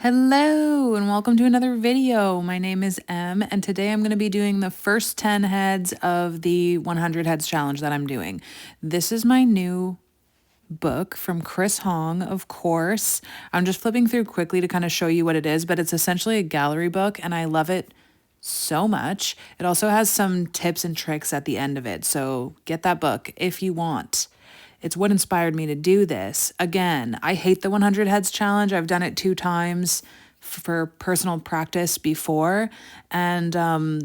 Hello and welcome to another video. My name is Em and today I'm going to be doing the first 10 heads of the 100 heads challenge that I'm doing. This is my new book from Chris Hong, of course. I'm just flipping through quickly to kind of show you what it is, but it's essentially a gallery book and I love it so much. It also has some tips and tricks at the end of it, so get that book if you want. It's what inspired me to do this. Again, I hate the 100 heads challenge. I've done it 2 times for personal practice before and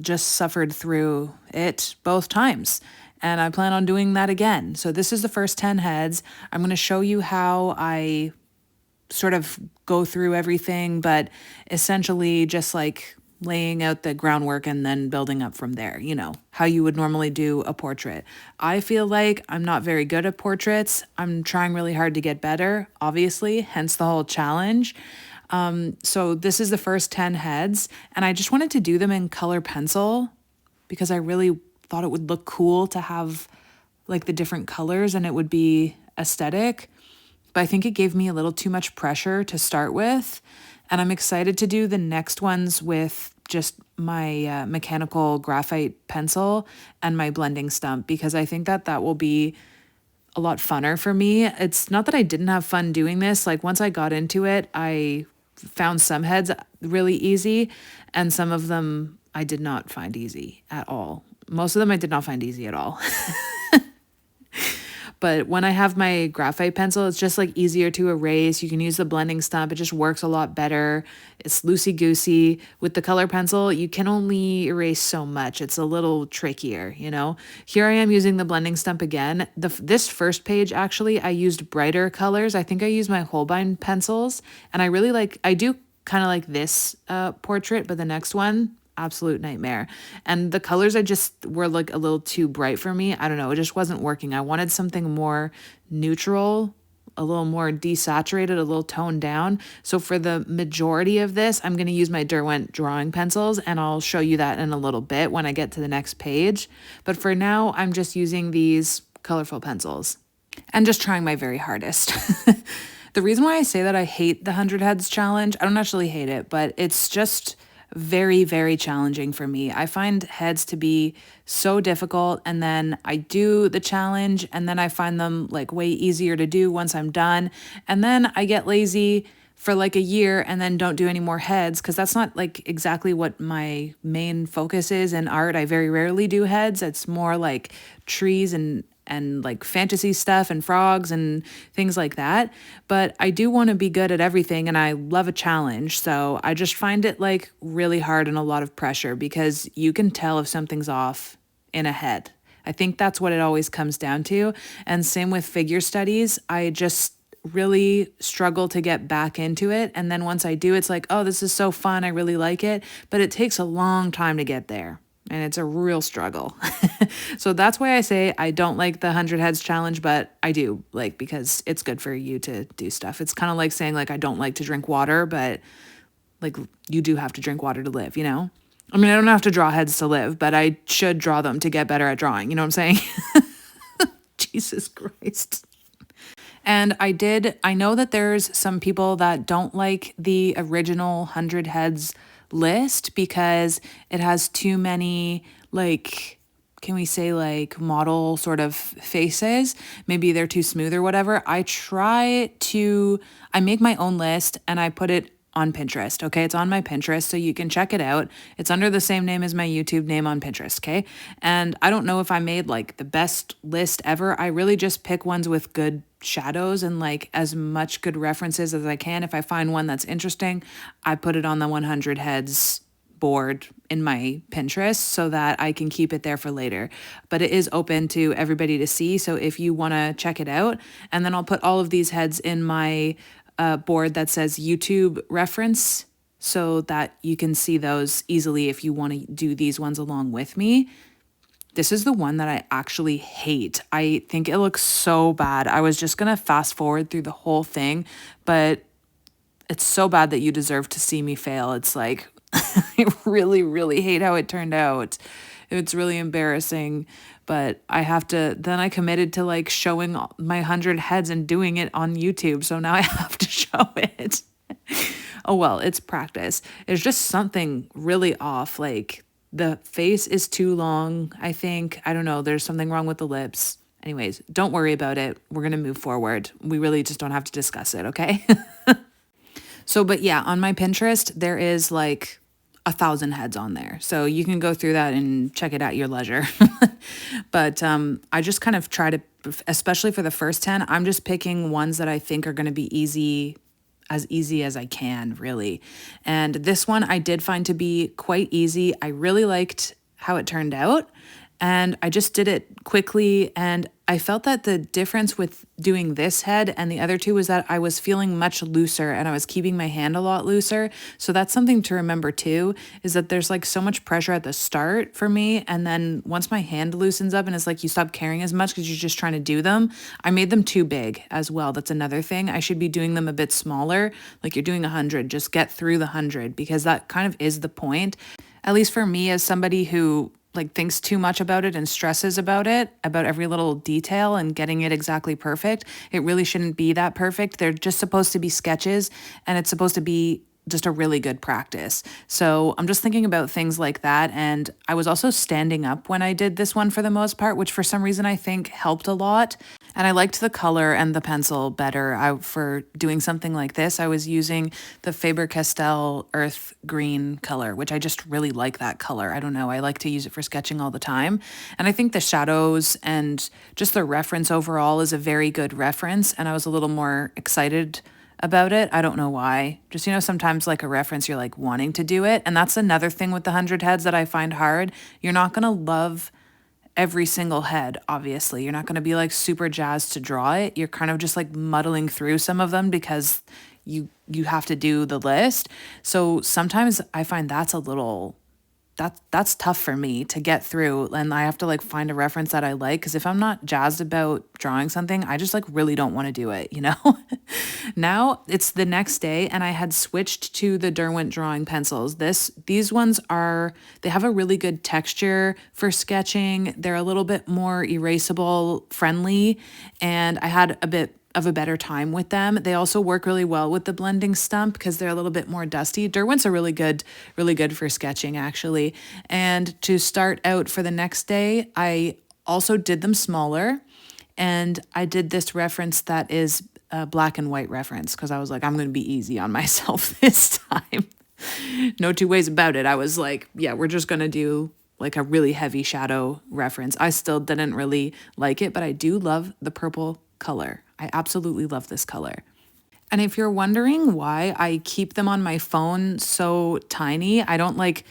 just suffered through it both times. And I plan on doing that again. So this is the first 10 heads. I'm going to show you how I sort of go through everything, but essentially just like laying out the groundwork and then building up from there, how you would normally do a portrait. I feel like I'm not very good at portraits. I'm trying really hard to get better, obviously, hence the whole challenge. So this is the first 10 heads, and I just wanted to do them in color pencil because I really thought it would look cool to have like the different colors and it would be aesthetic. But I think it gave me a little too much pressure to start with. And I'm excited to do the next ones with just my mechanical graphite pencil and my blending stump because I think that will be a lot funner for me. It's not that I didn't have fun doing this. Like once I got into it, I found some heads really easy and some of them I did not find easy at all. Most of them I did not find easy at all. But when I have my graphite pencil, it's just like easier to erase. You can use the blending stump. It just works a lot better. It's loosey-goosey. With the color pencil, you can only erase so much. It's a little trickier, Here I am using the blending stump again. This first page, actually, I used brighter colors. I think I used my Holbein pencils. And I do kind of like this portrait, but the next one, absolute nightmare. And the colors I just were like a little too bright for me. I don't know. It just wasn't working. I wanted something more neutral, a little more desaturated, a little toned down. So for the majority of this, I'm going to use my Derwent drawing pencils and I'll show you that in a little bit when I get to the next page. But for now, I'm just using these colorful pencils and just trying my very hardest. The reason why I say that I hate the 100 heads challenge, I don't actually hate it, but it's just very, very challenging for me. I find heads to be so difficult, and then I do the challenge and then I find them like way easier to do once I'm done. And then I get lazy for like a year and then don't do any more heads because that's not like exactly what my main focus is in art. I very rarely do heads. It's more like trees and like fantasy stuff and frogs and things like that. But I do want to be good at everything and I love a challenge. So I just find it like really hard and a lot of pressure because you can tell if something's off in a head. I think that's what it always comes down to. And same with figure studies. I just really struggle to get back into it. And then once I do, it's like, oh, this is so fun. I really like it. But it takes a long time to get there. And it's a real struggle. So that's why I say I don't like the 100 heads challenge, but I do like because it's good for you to do stuff. It's kind of like saying like I don't like to drink water, but like you do have to drink water to live, I mean, I don't have to draw heads to live, but I should draw them to get better at drawing. You know what I'm saying? Jesus Christ. And I know that there's some people that don't like the original 100 heads list because it has too many, like, can we say like model sort of faces? Maybe they're too smooth or whatever. I make my own list and I put it on Pinterest. Okay. It's on my Pinterest, so you can check it out. It's under the same name as my YouTube name on Pinterest. Okay. And I don't know if I made like the best list ever. I really just pick ones with good shadows and like as much good references as I can. If I find one that's interesting, I put it on the 100 heads board in my Pinterest so that I can keep it there for later. But it is open to everybody to see. So if you want to check it out, and then I'll put all of these heads in my board that says YouTube reference so that you can see those easily if you want to do these ones along with me. This is the one that I actually hate. I think it looks so bad. I was just going to fast forward through the whole thing, but it's so bad that you deserve to see me fail. It's like, I really, really hate how it turned out. It's really embarrassing, but then I committed to like showing my 100 heads and doing it on YouTube. So now I have to show it. Oh, well, it's practice. It's just something really off. Like the face is too long, I think. I don't know. There's something wrong with the lips. Anyways, don't worry about it. We're going to move forward. We really just don't have to discuss it, okay? So, but yeah, on my Pinterest, there is like 1,000 heads on there. So you can go through that and check it at your leisure. But I just kind of try to, especially for the first 10, I'm just picking ones that I think are going to be easy as I can, really. And this one I did find to be quite easy. I really liked how it turned out. And I just did it quickly. And I felt that the difference with doing this head and the other two was that I was feeling much looser and I was keeping my hand a lot looser. So that's something to remember too, is that there's like so much pressure at the start for me. And then once my hand loosens up and it's like you stop caring as much because you're just trying to do them, I made them too big as well. That's another thing. I should be doing them a bit smaller. Like you're doing 100, just get through the 100 because that kind of is the point. At least for me, as somebody who like thinks too much about it and stresses about it, about every little detail and getting it exactly perfect. It really shouldn't be that perfect. They're just supposed to be sketches and it's supposed to be just a really good practice. So I'm just thinking about things like that. And I was also standing up when I did this one for the most part, which for some reason I think helped a lot. And I liked the color and the pencil better. For doing something like this, I was using the Faber-Castell Earth Green color, which I just really like that color. I don't know. I like to use it for sketching all the time. And I think the shadows and just the reference overall is a very good reference. And I was a little more excited about it. I don't know why. Just, sometimes like a reference, you're like wanting to do it. And that's another thing with the 100 heads that I find hard. You're not going to love every single head, obviously. You're not going to be like super jazzed to draw it. You're kind of just like muddling through some of them because you have to do the list. So sometimes I find that's tough for me to get through, and I have to like find a reference that I like because if I'm not jazzed about drawing something, I just like really don't want to do it. Now it's the next day and I had switched to the Derwent drawing pencils. These ones they have a really good texture for sketching. They're a little bit more erasable friendly, and I had a bit of a better time with them. They also work really well with the blending stump because they're a little bit more dusty. Derwent's are really good for sketching actually. And to start out for the next day, I also did them smaller, and I did this reference that is a black and white reference because I was like, I'm going to be easy on myself this time. No two ways about it. I was like, yeah, we're just going to do like a really heavy shadow reference. I still didn't really like it, but I do love the purple color. I absolutely love this color. And if you're wondering why I keep them on my phone so tiny, I don't like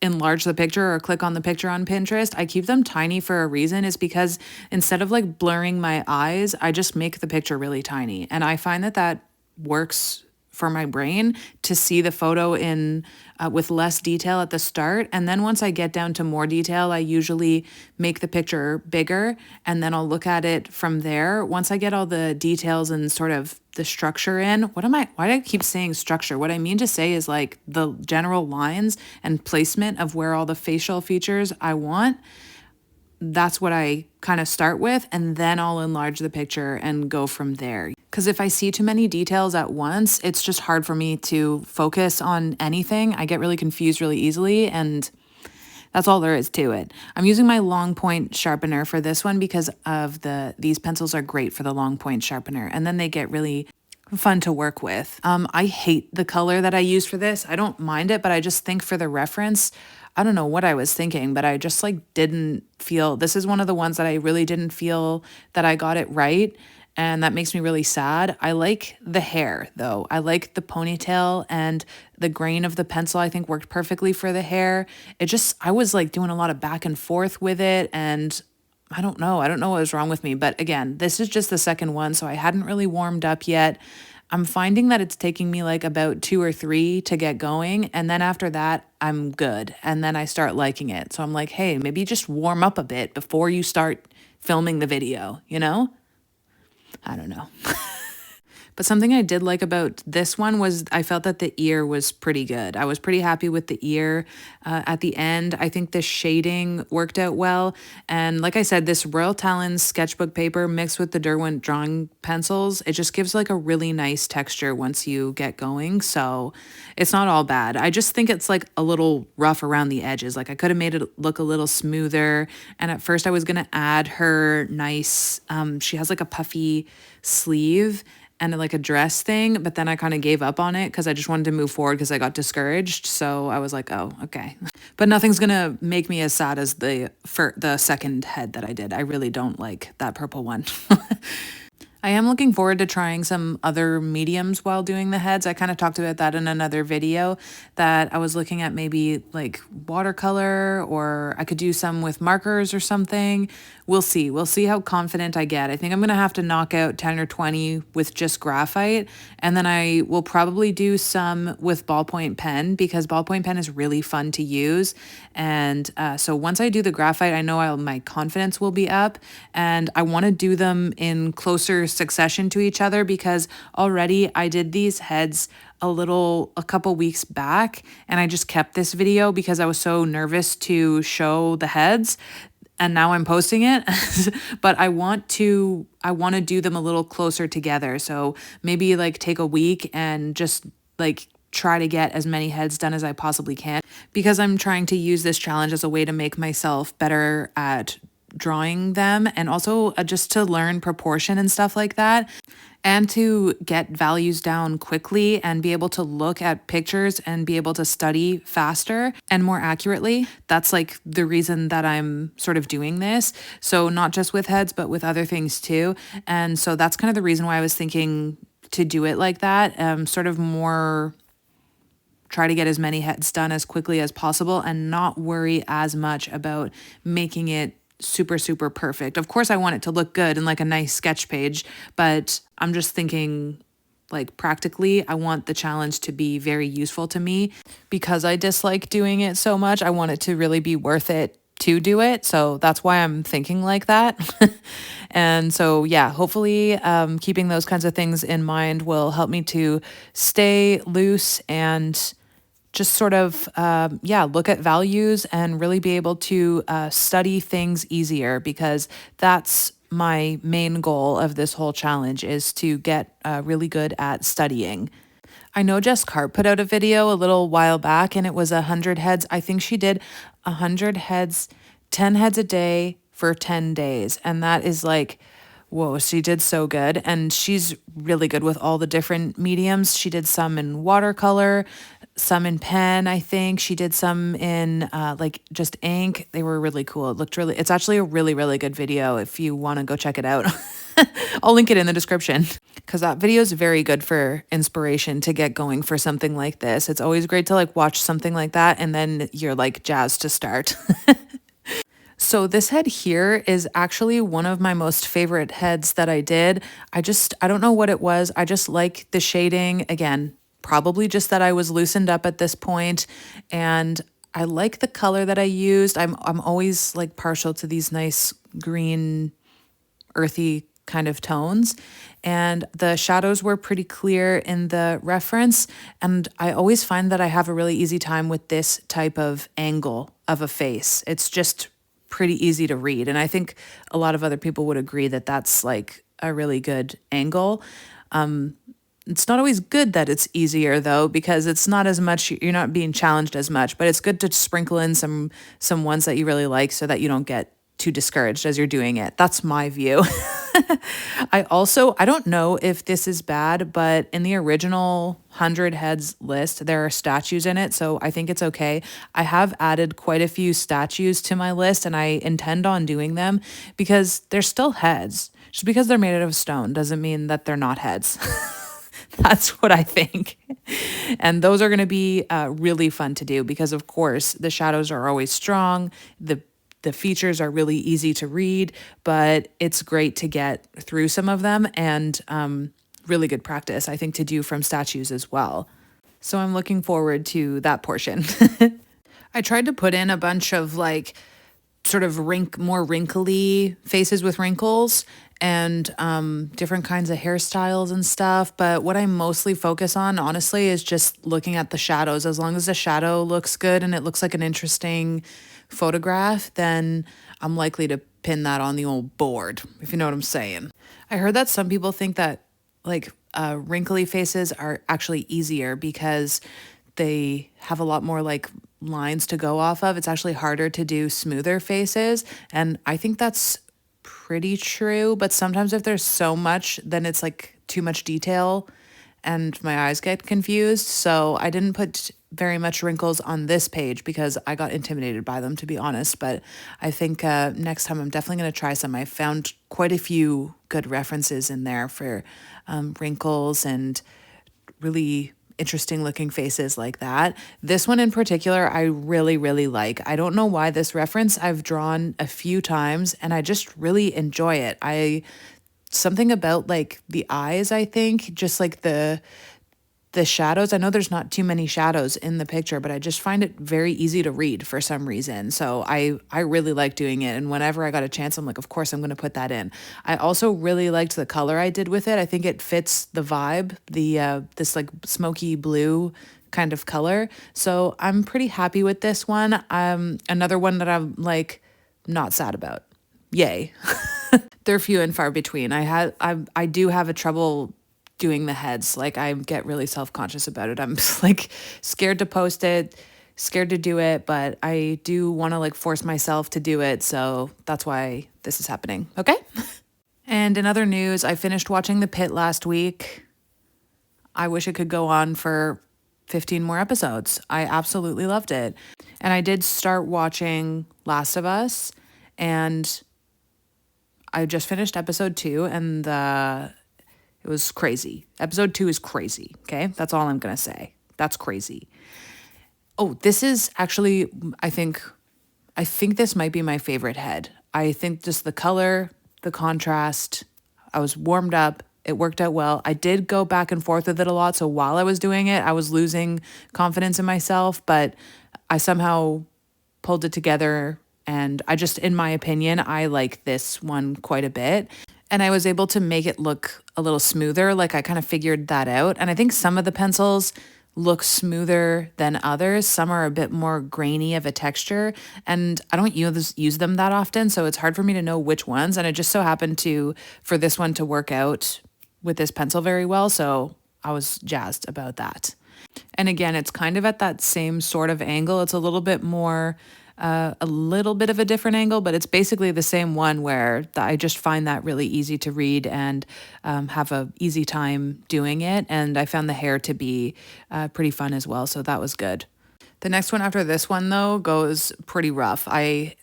enlarge the picture or click on the picture on Pinterest. I keep them tiny for a reason, is because instead of like blurring my eyes, I just make the picture really tiny. And I find that works for my brain to see the photo in with less detail at the start. And then once I get down to more detail, I usually make the picture bigger and then I'll look at it from there. Once I get all the details and sort of the structure in, why do I keep saying structure? What I mean to say is like the general lines and placement of where all the facial features I want. That's what I kind of start with, and then I'll enlarge the picture and go from there. Because if I see too many details at once, it's just hard for me to focus on anything. I get really confused really easily, and that's all there is to it. I'm using my long point sharpener for this one because of these pencils are great for the long point sharpener, and then they get really fun to work with. I hate the color that I use for this. I don't mind it, but I just think for the reference, I don't know what I was thinking, but I just like didn't feel, this is one of the ones that I really didn't feel that I got it right. And that makes me really sad. I like the hair though. I like the ponytail, and the grain of the pencil I think worked perfectly for the hair. I was like doing a lot of back and forth with it, and I don't know what was wrong with me. But again, this is just the second one, so I hadn't really warmed up yet. I'm finding that it's taking me like about 2 or 3 to get going. And then after that, I'm good. And then I start liking it. So I'm like, hey, maybe just warm up a bit before you start filming the video, I don't know. But something I did like about this one was I felt that the ear was pretty good. I was pretty happy with the ear at the end. I think the shading worked out well. And like I said, this Royal Talons sketchbook paper mixed with the Derwent drawing pencils, it just gives like a really nice texture once you get going. So it's not all bad. I just think it's like a little rough around the edges. Like I could have made it look a little smoother. And at first I was going to add her nice, she has like a puffy sleeve and like a dress thing, but then I kind of gave up on it because I just wanted to move forward because I got discouraged. So I was like, oh, okay. But nothing's gonna make me as sad as the second head that I did. I really don't like that purple one. I am looking forward to trying some other mediums while doing the heads. I kind of talked about that in another video, that I was looking at maybe like watercolor, or I could do some with markers or something. We'll see. We'll see how confident I get. I think I'm going to have to knock out 10 or 20 with just graphite, and then I will probably do some with ballpoint pen because ballpoint pen is really fun to use. And so once I do the graphite, I know my confidence will be up, and I want to do them in closer succession to each other because already I did these heads a couple weeks back, and I just kept this video because I was so nervous to show the heads, and now I'm posting it. But I want to do them a little closer together. So maybe like take a week and just like try to get as many heads done as I possibly can, because I'm trying to use this challenge as a way to make myself better at drawing them, and also just to learn proportion and stuff like that, and to get values down quickly and be able to look at pictures and be able to study faster and more accurately. That's like the reason that I'm sort of doing this. So not just with heads, but with other things too. And so that's kind of the reason why I was thinking to do it like that, sort of more try to get as many heads done as quickly as possible and not worry as much about making it super, super perfect. Of course, I want it to look good and like a nice sketch page, but I'm just thinking like practically, I want the challenge to be very useful to me because I dislike doing it so much. I want it to really be worth it to do it. So that's why I'm thinking like that. And so, yeah, hopefully keeping those kinds of things in mind will help me to stay loose and just sort of, look at values and really be able to study things easier, because that's my main goal of this whole challenge, is to get really good at studying. I know Jess Carp put out a video a little while back and it was 100 heads. I think she did 100 heads, 10 heads a day for 10 days. And that is like, whoa, she did so good. And she's really good with all the different mediums. She did some in watercolor, some in pen, I think. She did some in like just ink. They were really cool. It's actually a really, really good video if you want to go check it out. I'll link it in the description because that video is very good for inspiration to get going for something like this. It's always great to like watch something like that and then you're like jazzed to start. So this head here is actually one of my most favorite heads that I did. I don't know what it was. I just like the shading. Again, probably just that I was loosened up at this point, and I like the color that I used. I'm always like partial to these nice green, earthy kind of tones, and the shadows were pretty clear in the reference. And I always find that I have a really easy time with this type of angle of a face. It's just pretty easy to read. And I think a lot of other people would agree that that's like a really good angle. It's not always good that it's easier though, because it's not as much, you're not being challenged as much, but it's good to sprinkle in some ones that you really like so that you don't get too discouraged as you're doing it. That's my view. I don't know if this is bad, but in the original 100 heads list, there are statues in it, so I think it's okay. I have added quite a few statues to my list, and I intend on doing them because they're still heads. Just because they're made out of stone doesn't mean that they're not heads. That's what I think. And those are going to be really fun to do because, of course, the shadows are always strong. The features are really easy to read, but it's great to get through some of them, and really good practice, I think, to do from statues as well. So I'm looking forward to that portion. I tried to put in a bunch of like sort of more wrinkly faces with wrinkles and different kinds of hairstyles and stuff. But what I mostly focus on, honestly, is just looking at the shadows. As long as the shadow looks good and it looks like an interesting photograph, then I'm likely to pin that on the old board, if you know what I'm saying. I heard that some people think that like wrinkly faces are actually easier because they have a lot more like lines to go off of. It's actually harder to do smoother faces. And I think that's pretty true. But sometimes if there's so much, then it's like too much detail and my eyes get confused. So I didn't put very much wrinkles on this page because I got intimidated by them, to be honest. But I think next time I'm definitely going to try some. I found quite a few good references in there for wrinkles and really interesting looking faces like that. This one in particular, I really, really like. I don't know why this reference I've drawn a few times and I just really enjoy it. Something about like the eyes, I think, just like the shadows. I know there's not too many shadows in the picture, but I just find it very easy to read for some reason. So I really like doing it. And whenever I got a chance, I'm like, of course, I'm going to put that in. I also really liked the color I did with it. I think it fits the vibe, this like smoky blue kind of color. So I'm pretty happy with this one. Another one that I'm like not sad about. Yay. They're few and far between. I do have a trouble doing the heads. Like I get really self-conscious about it. I'm like scared to post it, scared to do it, but I do want to like force myself to do it. So that's why this is happening. Okay. And in other news, I finished watching The Pit last week. I wish it could go on for 15 more episodes. I absolutely loved it. And I did start watching Last of Us, and I just finished episode 2, and it was crazy. Episode 2 is crazy, okay? That's all I'm going to say. That's crazy. Oh, this is actually, I think this might be my favorite head. I think just the color, the contrast, I was warmed up. It worked out well. I did go back and forth with it a lot. So while I was doing it, I was losing confidence in myself, but I somehow pulled it together. And I just, in my opinion, I like this one quite a bit. And I was able to make it look a little smoother. Like I kind of figured that out. And I think some of the pencils look smoother than others. Some are a bit more grainy of a texture. And I don't use them that often. So it's hard for me to know which ones. And it just so happened for this one to work out with this pencil very well. So I was jazzed about that. And again, it's kind of at that same sort of angle. It's a little bit more a little bit of a different angle, but it's basically the same one where I just find that really easy to read and have a easy time doing it. And I found the hair to be pretty fun as well, so that was good. The next one after this one, though, goes pretty rough. That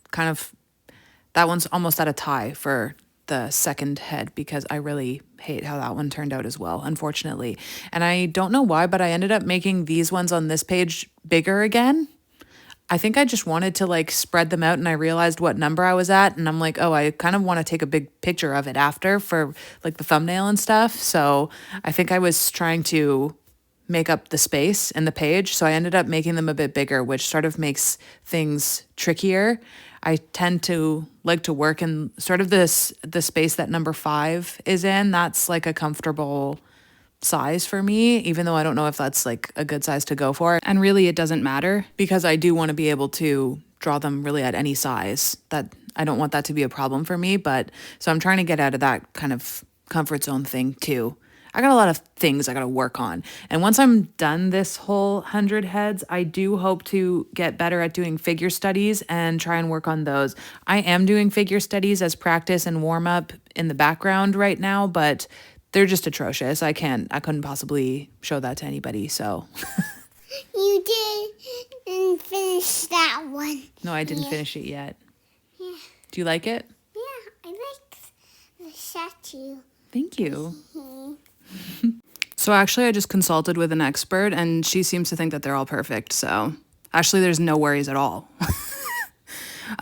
one's almost at a tie for the second head because I really hate how that one turned out as well, unfortunately. And I don't know why, but I ended up making these ones on this page bigger again. I think I just wanted to like spread them out and I realized what number I was at. And I'm like, oh, I kind of want to take a big picture of it after for like the thumbnail and stuff. So I think I was trying to make up the space in the page. So I ended up making them a bit bigger, which sort of makes things trickier. I tend to like to work in sort of the space that number 5 is in. That's like a comfortable size for me, even though I don't know if that's like a good size to go for. And really it doesn't matter because I do want to be able to draw them really at any size. That I don't want that to be a problem for me, but so I'm trying to get out of that kind of comfort zone thing too. I got a lot of things I got to work on. And once I'm done this whole 100 heads, I do hope to get better at doing figure studies and try and work on those. I am doing figure studies as practice and warm up in the background right now, but they're just atrocious. I couldn't possibly show that to anybody, so. You didn't finish that one. No, I didn't finish it yet. Yeah. Do you like it? Yeah, I like the statue. Thank you. So actually, I just consulted with an expert, and she seems to think that they're all perfect, so actually there's no worries at all.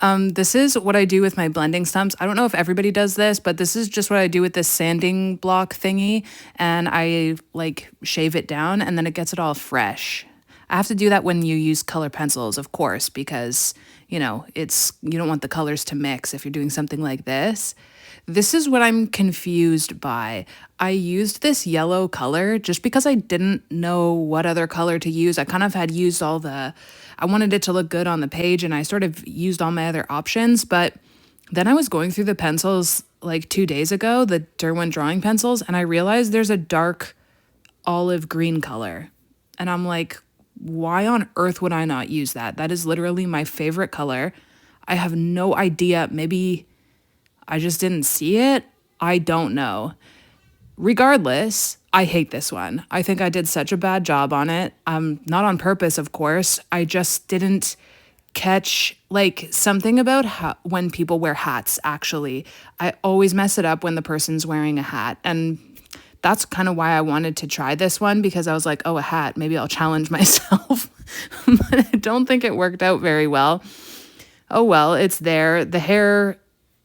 This is what I do with my blending stumps. I don't know if everybody does this, but this is just what I do with this sanding block thingy. And I like shave it down and then it gets it all fresh. I have to do that when you use color pencils, of course, because, you don't want the colors to mix if you're doing something like this. This is what I'm confused by. I used this yellow color just because I didn't know what other color to use. I kind of had used I wanted it to look good on the page and I sort of used all my other options. But then I was going through the pencils like 2 days ago, the Derwent drawing pencils, and I realized there's a dark olive green color. And I'm like, why on earth would I not use that? That is literally my favorite color. I have no idea. Maybe I just didn't see it. I don't know. Regardless, I hate this one. I think I did such a bad job on it. Not on purpose, of course. I just didn't catch like something about when people wear hats, actually. I always mess it up when the person's wearing a hat. And that's kind of why I wanted to try this one, because I was like, oh, a hat. Maybe I'll challenge myself. But I don't think it worked out very well. Oh, well, it's there. The hair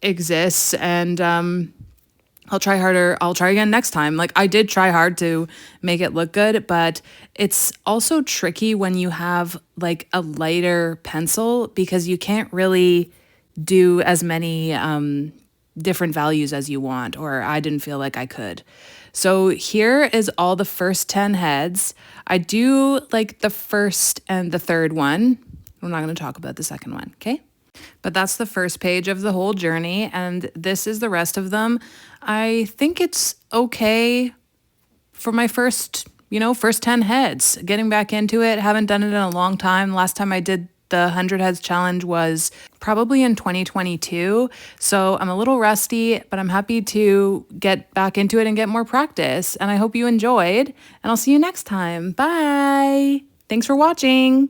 exists, and I'll try harder. I'll try again next time. Like, I did try hard to make it look good, but it's also tricky when you have like a lighter pencil because you can't really do as many different values as you want, or I didn't feel like I could. So here is all the first 10 heads. I do like the first and the third one. We're not going to talk about the second one, okay? But that's the first page of the whole journey, and this is the rest of them. I think it's okay for my first 10 heads. Getting back into it, haven't done it in a long time. Last time I did the 100 heads challenge was probably in 2022. So I'm a little rusty, but I'm happy to get back into it and get more practice. And I hope you enjoyed, and I'll see you next time. Bye. Thanks for watching.